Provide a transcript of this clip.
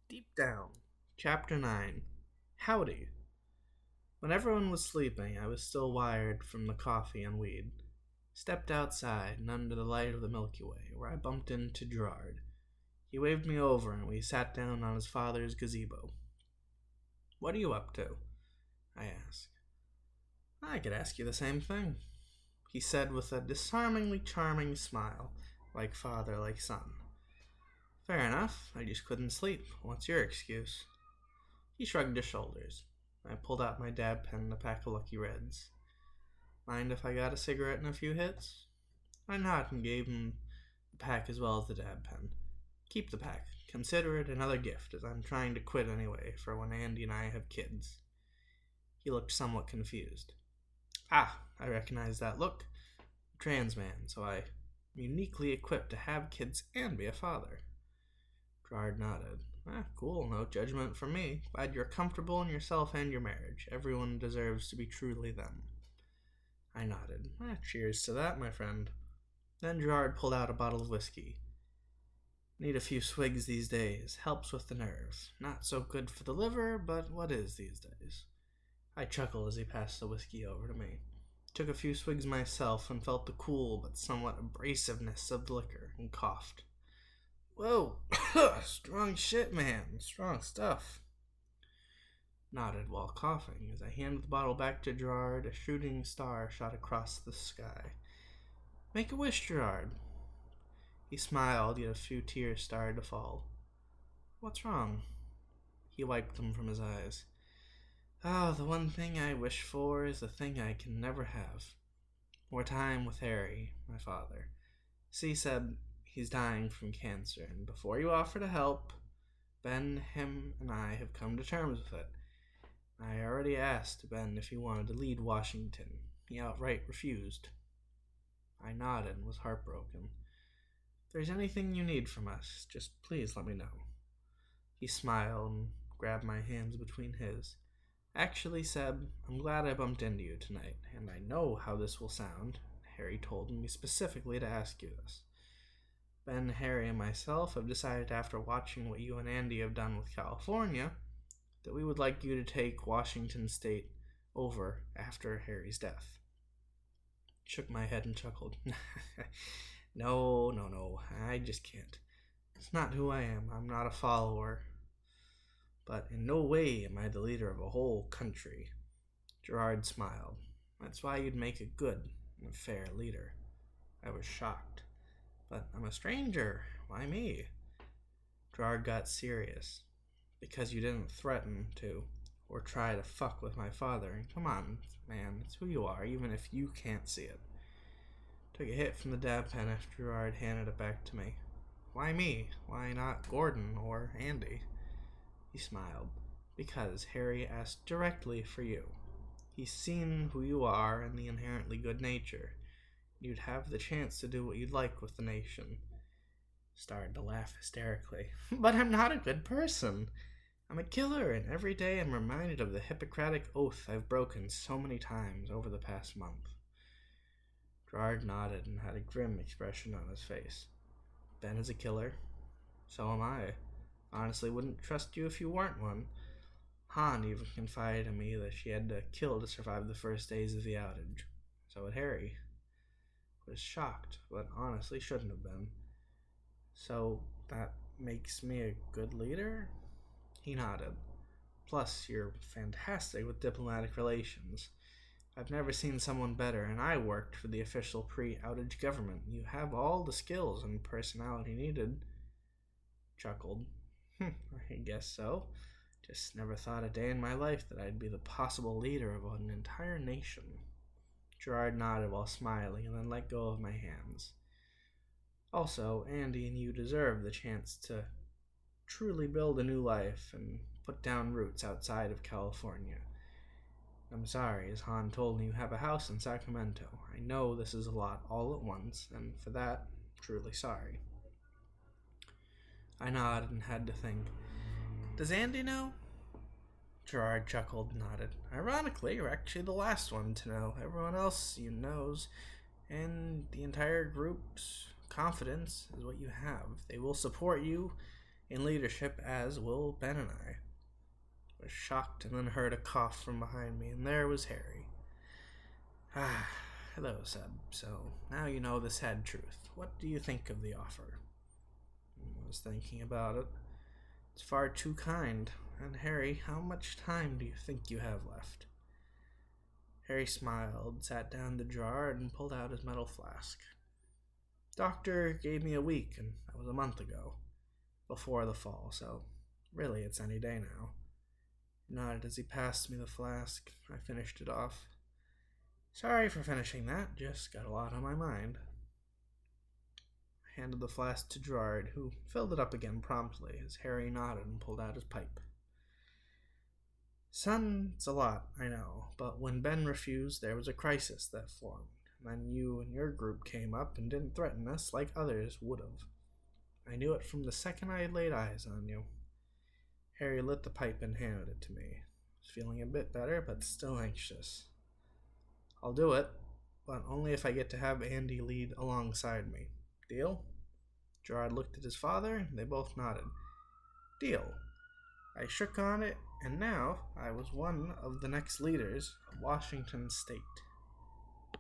Deep Down, Chapter 9 Howdy. When everyone was sleeping, I was still wired from the coffee and weed. Stepped outside and under the light of the Milky Way, where I bumped into Gerard. He waved me over and we sat down on his father's gazebo. "What are you up to?" I asked. "I could ask you the same thing," he said with a disarmingly charming smile, like father, like son. "Fair enough, I just couldn't sleep. What's your excuse?" He shrugged his shoulders. I pulled out my dab pen and a pack of Lucky Reds. "Mind if I got a cigarette and a few hits?" I nodded and gave him the pack as well as the dab pen. "Keep the pack. Consider it another gift, as I'm trying to quit anyway for when Andy and I have kids." He looked somewhat confused. "Ah, I recognize that look. A trans man, so I'm uniquely equipped to have kids and be a father." Gerard nodded. Cool, no judgment from me. Glad you're comfortable in yourself and your marriage. Everyone deserves to be truly them." I nodded. Cheers to that, my friend. Then Gerard pulled out a bottle of whiskey. "Need a few swigs these days. Helps with the nerves. Not so good for the liver, but what is these days?" I chuckled as he passed the whiskey over to me. Took a few swigs myself and felt the cool but somewhat abrasiveness of the liquor and coughed. "Whoa, strong shit, man. Strong stuff." Nodded while coughing. As I handed the bottle back to Gerard, a shooting star shot across the sky. "Make a wish, Gerard." He smiled, yet a few tears started to fall. "What's wrong?" He wiped them from his eyes. The one thing I wish for is the thing I can never have. More time with Harry, my father. C said he's dying from cancer, and before you offer to help, Ben, him, and I have come to terms with it. I already asked Ben if he wanted to lead Washington. He outright refused." I nodded and was heartbroken. "If there's anything you need from us, just please let me know." He smiled and grabbed my hands between his. "Actually, Seb, I'm glad I bumped into you tonight, and I know how this will sound. Harry told me specifically to ask you this. Ben, Harry, and myself have decided after watching what you and Andy have done with California that we would like you to take Washington State over after Harry's death." Shook my head and chuckled. No, I just can't. It's not who I am. I'm not a follower. But in no way am I the leader of a whole country." Gerard smiled. "That's why you'd make a good and fair leader." I was shocked. "But I'm a stranger. Why me?" Gerard got serious. "Because you didn't threaten to, or try to fuck with my father. And come on, man, it's who you are, even if you can't see it." Took a hit from the dab pen after Gerard handed it back to me. "Why me? Why not Gordon or Andy?" He smiled. "Because Harry asked directly for you. He's seen who you are and the inherently good nature. You'd have the chance to do what you'd like with the nation." Started to laugh hysterically. "But I'm not a good person. I'm a killer, and every day I'm reminded of the Hippocratic oath I've broken so many times over the past month." Gerard nodded and had a grim expression on his face. "Ben is a killer. So am I. Honestly, wouldn't trust you if you weren't one. Han even confided in me that she had to kill to survive the first days of the outage. So had Harry. Was shocked, but honestly shouldn't have been. So that makes me a good leader?" He nodded. "Plus, you're fantastic with diplomatic relations. I've never seen someone better, and I worked for the official pre-outage government. You have all the skills and personality needed." Chuckled. "I guess so. Just never thought a day in my life that I'd be the possible leader of an entire nation." Gerard nodded while smiling and then let go of my hands. "Also, Andy and you deserve the chance to truly build a new life and put down roots outside of California. I'm sorry, as Han told me, you have a house in Sacramento. I know this is a lot all at once, and for that, truly sorry." I nodded and had to think. "Does Andy know?" Gerard chuckled and nodded. "Ironically, you're actually the last one to know. Everyone else you knows, and the entire group's confidence is what you have. They will support you in leadership, as will Ben and I. I was shocked and then heard a cough from behind me, and there was Harry. Ah, hello, Seb. So, now you know the sad truth. What do you think of the offer? I was thinking about it. It's far too kind. And Harry, how much time do you think you have left? Harry smiled, sat down to Gerard, and pulled out his metal flask. Doctor gave me a week, and that was a month ago, before the fall, so really it's any day now. He nodded as he passed me the flask. I finished it off. Sorry for finishing that, just got a lot on my mind. I handed the flask to Gerard, who filled it up again promptly as Harry nodded and pulled out his pipe. Son, it's a lot, I know, but when Ben refused, there was a crisis that formed. Then you and your group came up and didn't threaten us like others would have. I knew it from the second I had laid eyes on you. Harry lit the pipe and handed it to me. I was feeling a bit better, but still anxious. I'll do it, but only if I get to have Andy lead alongside me. Deal? Gerard looked at his father, and they both nodded. Deal. I shook on it, and now I was one of the next leaders of Washington State.